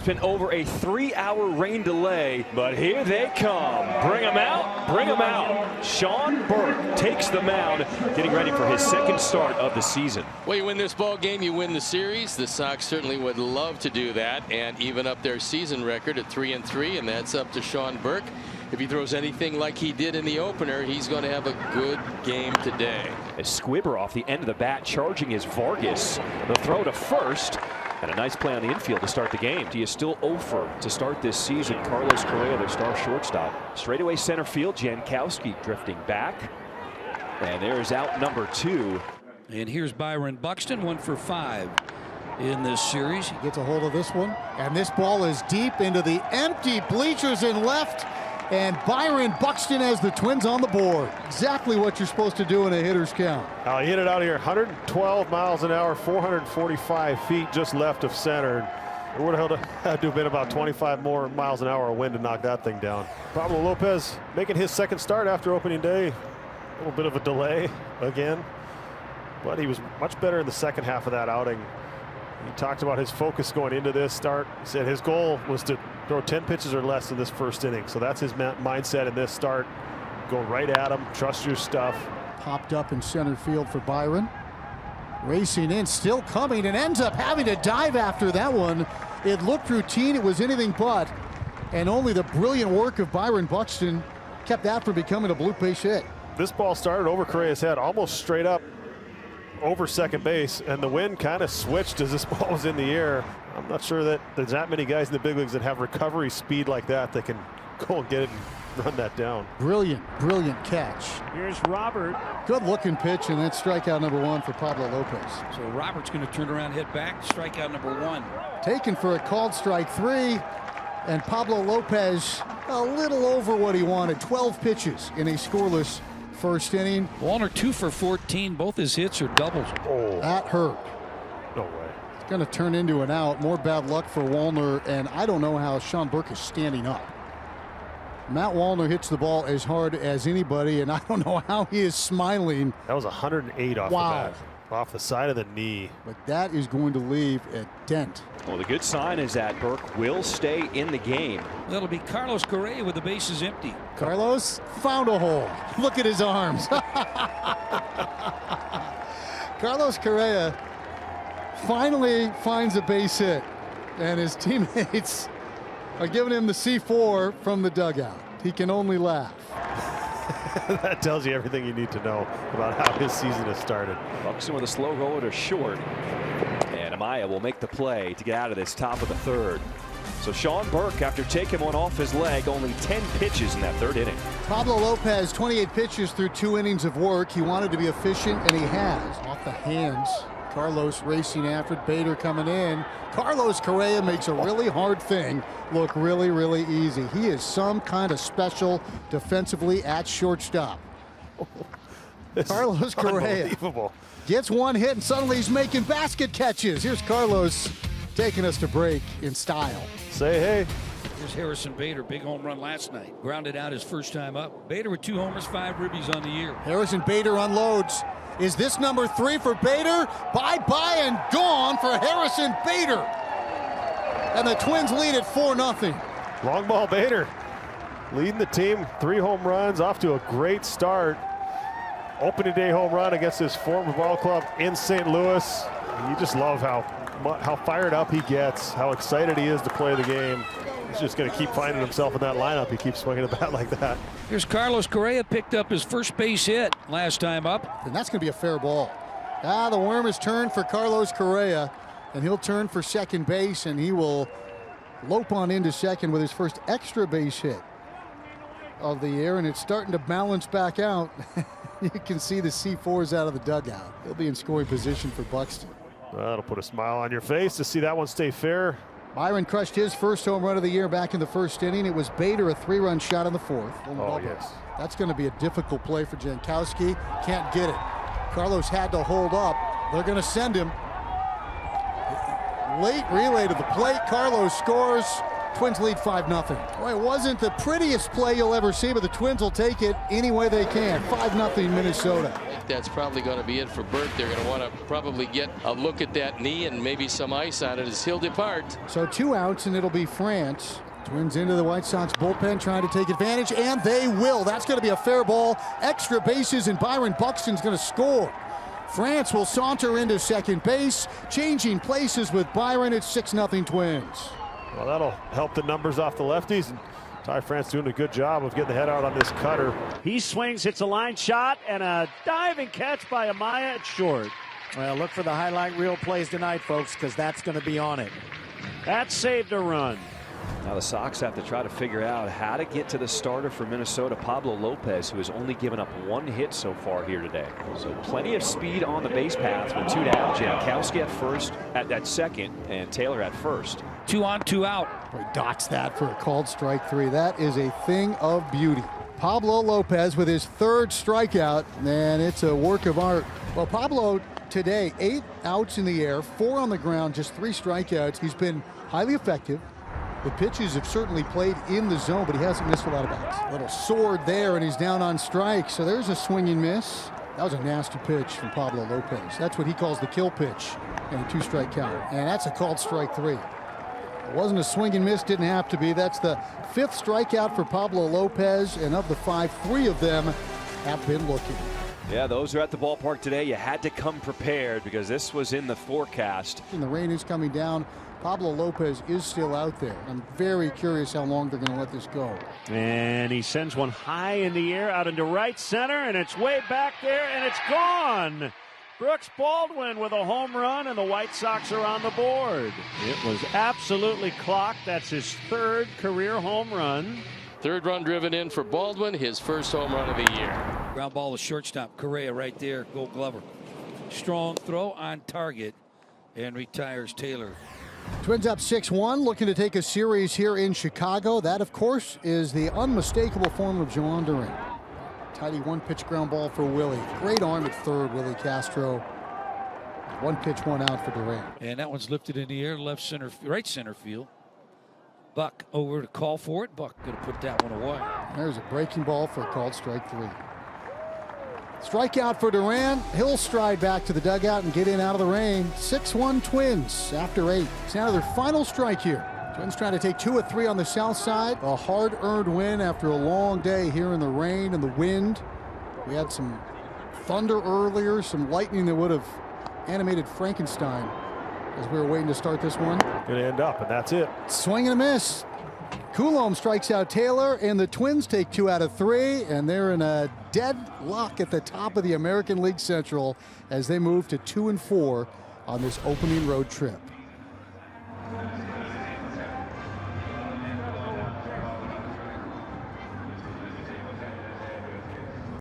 been over a 3-hour rain delay, but here they come. Bring them out, bring them out. Sean Burke takes the mound, getting ready for his second start of the season. Well, you win this ball game, you win the series. The Sox certainly would love to do that and even up their season record at 3-3, and that's up to Sean Burke. If he throws anything like he did in the opener, he's going to have a good game today. A squibber off the end of the bat, charging is Vargas. The throw to first, and a nice play on the infield to start the game. He is still 0 to start this season. Carlos Correa, their star shortstop. Straightaway center field, Jankowski drifting back. And there's out number 2. And here's Byron Buxton, 1 for 5 in this series. He gets a hold of this one, and this ball is deep into the empty bleachers in left. And Byron Buxton has the Twins on the board. Exactly what you're supposed to do in a hitter's count. He hit it out here, 112 miles an hour, 445 feet just left of center. It would have had to have been about 25 more miles an hour of wind to knock that thing down. Pablo Lopez making his second start after opening day. A little bit of a delay again, but he was much better in the second half of that outing. He talked about his focus going into this start. He said his goal was to throw 10 pitches or less in this first inning. So that's his mindset in this start. Go right at him, trust your stuff. Popped up in center field for Byron. Racing in, still coming, and ends up having to dive after that one. It looked routine, it was anything but. And only the brilliant work of Byron Buxton kept that from becoming a bloop base hit. This ball started over Correa's head, almost straight up over second base, and the wind kind of switched as this ball was in the air. I'm not sure that there's that many guys in the big leagues that have recovery speed like that can go and get it and run that down. Brilliant, brilliant catch. Here's Robert. Good looking pitch, and that's strikeout number 1 for Pablo Lopez. So Robert's going to turn around, hit back, strikeout number 1. Taken for a called strike 3, and Pablo Lopez a little over what he wanted. 12 pitches in a scoreless first inning. Wallner 2 for 14. Both his hits are doubles. Oh, That hurt. no way. It's going to turn into an out. More bad luck for Wallner, and I don't know how Sean Burke is standing up. Matt Wallner hits the ball as hard as anybody, and I don't know how he is smiling. That was 108 off the bat, off the side of the knee. But that is going to leave a dent. Well, the good sign is that Burke will stay in the game. That'll be Carlos Correa with the bases empty. Carlos found a hole. Look at his arms. Carlos Correa finally finds a base hit, and his teammates are giving him the C4 from the dugout. He can only laugh. That tells you everything you need to know about how his season has started. Buxton with a slow roller to short, and Amaya will make the play to get out of this top of the third. So Sean Burke, after taking one off his leg, only 10 pitches in that third inning. Pablo Lopez, 28 pitches through 2 innings of work. He wanted to be efficient, and he has. Off the hands, Carlos racing after it. Bader coming in. Carlos Correa makes a really hard thing look really, really easy. He is some kind of special defensively at shortstop. Carlos Correa gets one hit, and suddenly he's making basket catches. Here's Carlos taking us to break in style. Say hey. Here's Harrison Bader, big home run last night. Grounded out his first time up. Bader with 2 homers, 5 ribbies on the year. Harrison Bader unloads. Is this number 3 for Bader? Bye-bye and gone for Harrison Bader. And the Twins lead at 4-0. Long ball Bader leading the team, 3 home runs, off to a great start. Opening day home run against his former ball club in St. Louis. You just love how fired up he gets, how excited he is to play the game. He's just going to keep finding himself in that lineup. He keeps swinging a bat like that. Here's Carlos Correa, picked up his first base hit last time up. And that's going to be a fair ball. The worm has turned for Carlos Correa, and he'll turn for second base, and he will lope on into second with his first extra base hit of the year, and it's starting to balance back out. You can see the C4s out of the dugout. He'll be in scoring position for Buxton. That'll put a smile on your face to see that one stay fair. Byron crushed his first home run of the year back in the first inning. It was Bader, a 3-run shot in the 4th. Oh, yes. That's going to be a difficult play for Jankowski. Can't get it. Carlos had to hold up. They're going to send him. Late relay to the plate. Carlos scores. Twins lead 5-0. Well, it wasn't the prettiest play you'll ever see, but the Twins will take it any way they can. 5-0 Minnesota. that's probably going to be it for Burke. They're going to want to probably get a look at that knee and maybe some ice on it as he'll depart. So 2 outs, and it'll be France. Twins into the White Sox bullpen trying to take advantage, and they will. That's going to be a fair ball. Extra bases, and Byron Buxton's going to score. France will saunter into second base, changing places with Byron. It's 6-0 Twins. Well, that'll help the numbers off the lefties. And Ty France doing a good job of getting the head out on this cutter. He swings, hits a line shot, and a diving catch by Amaya at short. Well, look for the highlight reel plays tonight, folks, because that's going to be on it. That saved a run. Now the Sox have to try to figure out how to get to the starter for Minnesota, Pablo Lopez, who has only given up 1 hit so far here today. So plenty of speed on the base paths with 2 down. Jankowski at first, at second, and Taylor at first. 2 on, 2 out. Boy, dots that for a called strike 3. That is a thing of beauty. Pablo Lopez with his 3rd strikeout, and it's a work of art. Well, Pablo today, 8 outs in the air, 4 on the ground, just 3 strikeouts. He's been highly effective. The pitches have certainly played in the zone, but he hasn't missed a lot of bats. A little sword there, and he's down on strike. So there's a swing and miss. That was a nasty pitch from Pablo Lopez. That's what he calls the kill pitch in a 2-strike count. And that's a called strike 3. It wasn't a swing and miss, didn't have to be. That's the 5th strikeout for Pablo Lopez, and of the 5, 3 of them have been looking. Yeah, those are at the ballpark today. You had to come prepared because this was in the forecast. And the rain is coming down. Pablo Lopez is still out there. I'm very curious how long they're going to let this go. And he sends one high in the air out into right center, and it's way back there, and it's gone. Brooks Baldwin with a home run, and the White Sox are on the board. It was absolutely clocked. That's his 3rd career home run. 3rd run driven in for Baldwin, his 1st home run of the year. Ground ball to shortstop. Correa right there. Gold Glover. Strong throw on target, and retires Taylor. Twins up 6-1, looking to take a series here in Chicago. That, of course, is the unmistakable form of Joan Duran. Tidy 1-pitch ground ball for Willie. Great arm at 3rd, Willie Castro. 1 pitch, 1 out for Duran. And that one's lifted in the air, right center field. Buck over to call for it. Buck going to put that one away. There's a breaking ball for a called strike 3. Strikeout for Duran. He'll stride back to the dugout and get in out of the rain. 6-1 Twins after 8. It's now their final strike here. Twins trying to take 2 of 3 on the south side. A hard-earned win after a long day here in the rain and the wind. We had some thunder earlier, some lightning that would have animated Frankenstein as we were waiting to start this one. Gonna end up, and that's it. Swing and a miss. Coulomb strikes out Taylor, and the Twins take 2 out of 3, and they're in a deadlock at the top of the American League Central as they move to 2-4 on this opening road trip.